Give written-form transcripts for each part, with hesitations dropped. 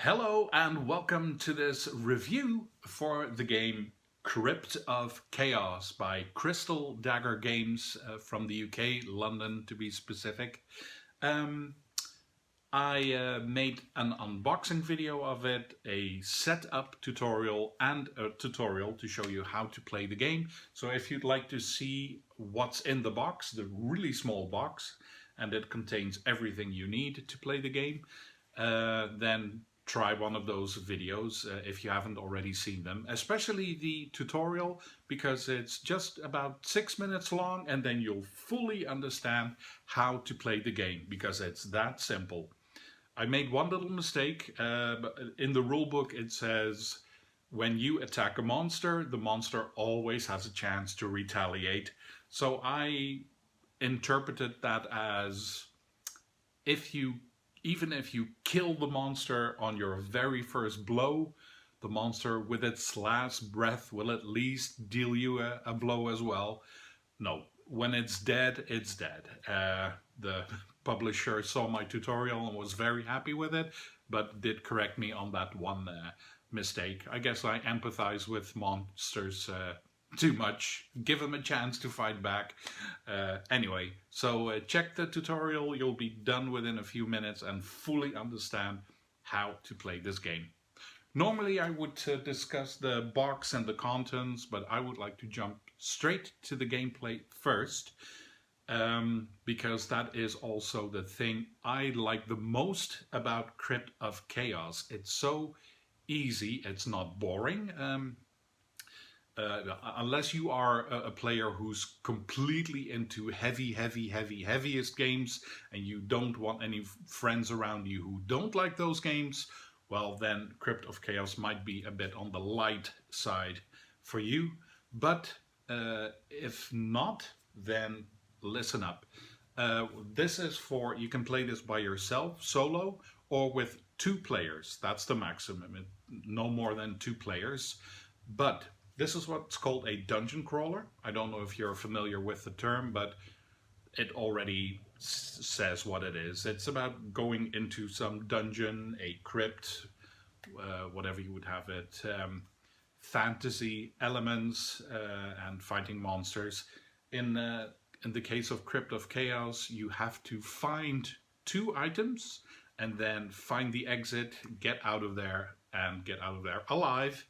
Hello and welcome to this review for the game Crypt of Chaos by Crystal Dagger Games from the UK, London to be specific. Um, I made an unboxing video of it, a setup tutorial and a tutorial to show you how to play the game. So if you'd like to see what's in the box, the really small box, and it contains everything you need to play the game, then try one of those videos if you haven't already seen them, especially the tutorial, because it's just about 6 minutes long and then you'll fully understand how to play the game because it's that simple. I made one little mistake. In the rulebook it says when you attack a monster, the monster always has a chance to retaliate. So I interpreted that as even if you kill the monster on your very first blow, the monster with its last breath will at least deal you a blow as well. No, when it's dead, it's dead. The publisher saw my tutorial and was very happy with it, but did correct me on that one mistake. I guess I empathize with monsters too much. Give them a chance to fight back. Anyway, so check the tutorial. You'll be done within a few minutes and fully understand how to play this game. Normally I would discuss the box and the contents, but I would like to jump straight to the gameplay first, because that is also the thing I like the most about Crypt of Chaos. It's so easy, it's not boring. Unless you are a player who's completely into heaviest games and you don't want any friends around you who don't like those games, well then Crypt of Chaos might be a bit on the light side for you. But if not, then listen up. This is you can play this by yourself, solo, or with 2 players. That's the maximum, no more than 2 players. But this is what's called a dungeon crawler. I don't know if you're familiar with the term, but it already says what it is. It's about going into some dungeon, a crypt, whatever you would have it, fantasy elements, and fighting monsters. In the case of Crypt of Chaos, you have to find 2 items and then find the exit, get out of there, and get out of there alive,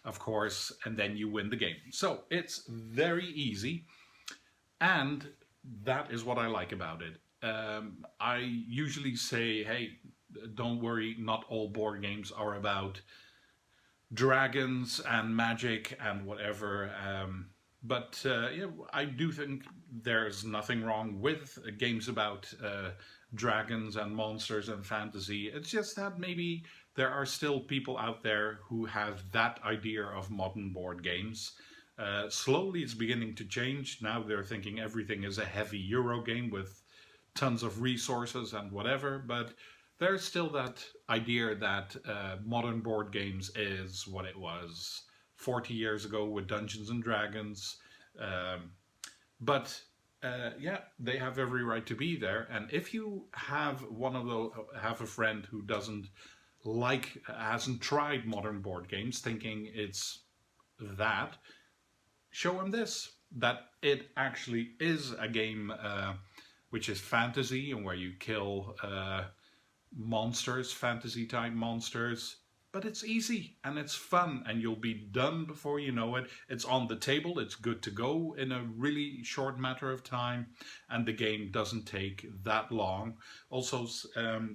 of course, and then you win the game. So it's very easy, and that is what I like about it. I usually say, hey, don't worry, not all board games are about dragons and magic and whatever. But yeah, I do think there's nothing wrong with games about dragons and monsters and fantasy. It's just that maybe there are still people out there who have that idea of modern board games. Slowly it's beginning to change. Now they're thinking everything is a heavy Euro game with tons of resources and whatever, but there's still that idea that modern board games is what it was 40 years ago with Dungeons and Dragons. Yeah, they have every right to be there. And if you have have a friend who hasn't tried modern board games, thinking it's that, show him this, that it actually is a game which is fantasy and where you kill monsters, fantasy type monsters. But it's easy and it's fun and you'll be done before you know it. It's on the table, it's good to go in a really short matter of time, and the game doesn't take that long. Also,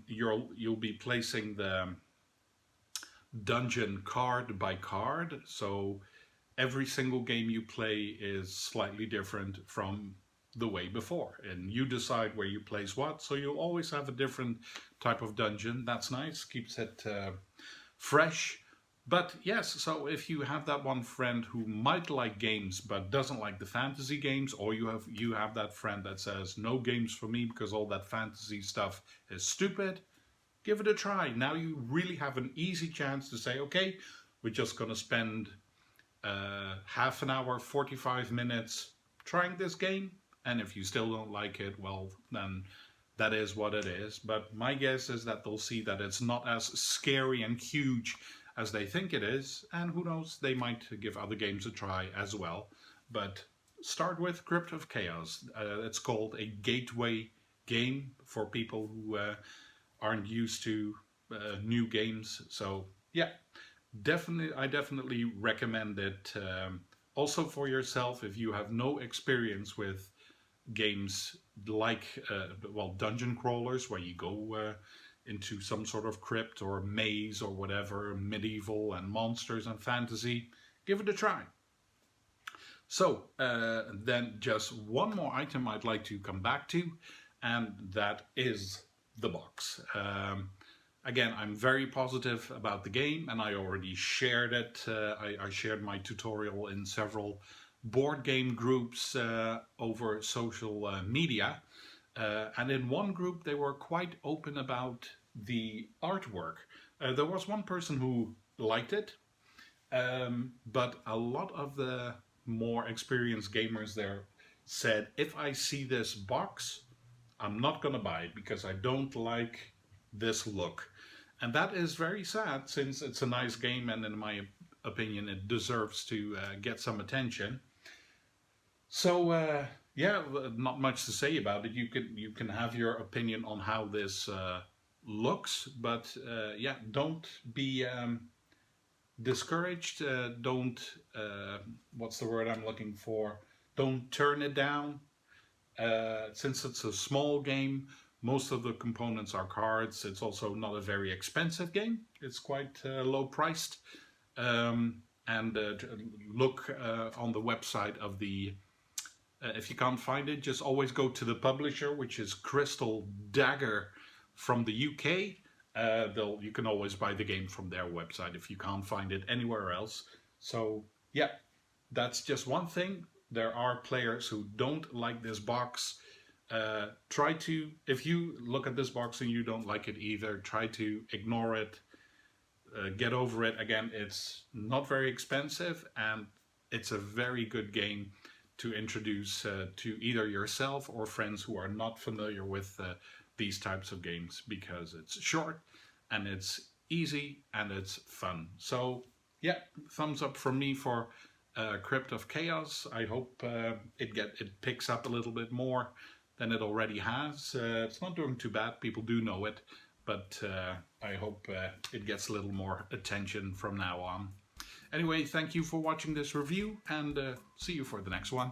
you'll be placing the dungeon card by card, so every single game you play is slightly different from the way before, and you decide where you place what, so you'll always have a different type of dungeon. That's nice, keeps it fresh. But yes, so if you have that one friend who might like games but doesn't like the fantasy games, or you have that friend that says no games for me because all that fantasy stuff is stupid, give it a try. Now you really have an easy chance to say, okay, we're just going to spend half an hour, 45 minutes trying this game, and if you still don't like it, well, then that is what it is. But my guess is that they'll see that it's not as scary and huge as they think it is, and who knows, they might give other games a try as well. But start with Crypt of Chaos. It's called a gateway game for people who aren't used to new games. So yeah, I definitely recommend it. Also for yourself, if you have no experience with games like dungeon crawlers, where you go into some sort of crypt or maze or whatever, medieval and monsters and fantasy, give it a try. So then just one more item I'd like to come back to, and that is the box. Again, I'm very positive about the game, and I already shared it. I shared my tutorial in several board game groups over social media. And in one group, they were quite open about the artwork. There was one person who liked it, but a lot of the more experienced gamers there said, if I see this box, I'm not going to buy it because I don't like this look. And that is very sad, since it's a nice game and in my opinion it deserves to get some attention. So yeah, not much to say about it. You can have your opinion on how this looks, but yeah, don't be discouraged. Don't what's the word I'm looking for? Don't turn it down. Since it's a small game, most of the components are cards. It's also not a very expensive game. It's quite low priced. And look on the website of the. If you can't find it, just always go to the publisher, which is Crystal Dagger from the UK. You can always buy the game from their website if you can't find it anywhere else. So yeah, that's just one thing. There are players who don't like this box. If you look at this box and you don't like it either, try to ignore it. Get over it. Again, it's not very expensive, and it's a very good game to introduce to either yourself or friends who are not familiar with these types of games, because it's short and it's easy and it's fun. So yeah, thumbs up from me for Crypt of Chaos. I hope it picks up a little bit more than it already has. It's not doing too bad. People do know it, but I hope it gets a little more attention from now on. Anyway, thank you for watching this review, and see you for the next one.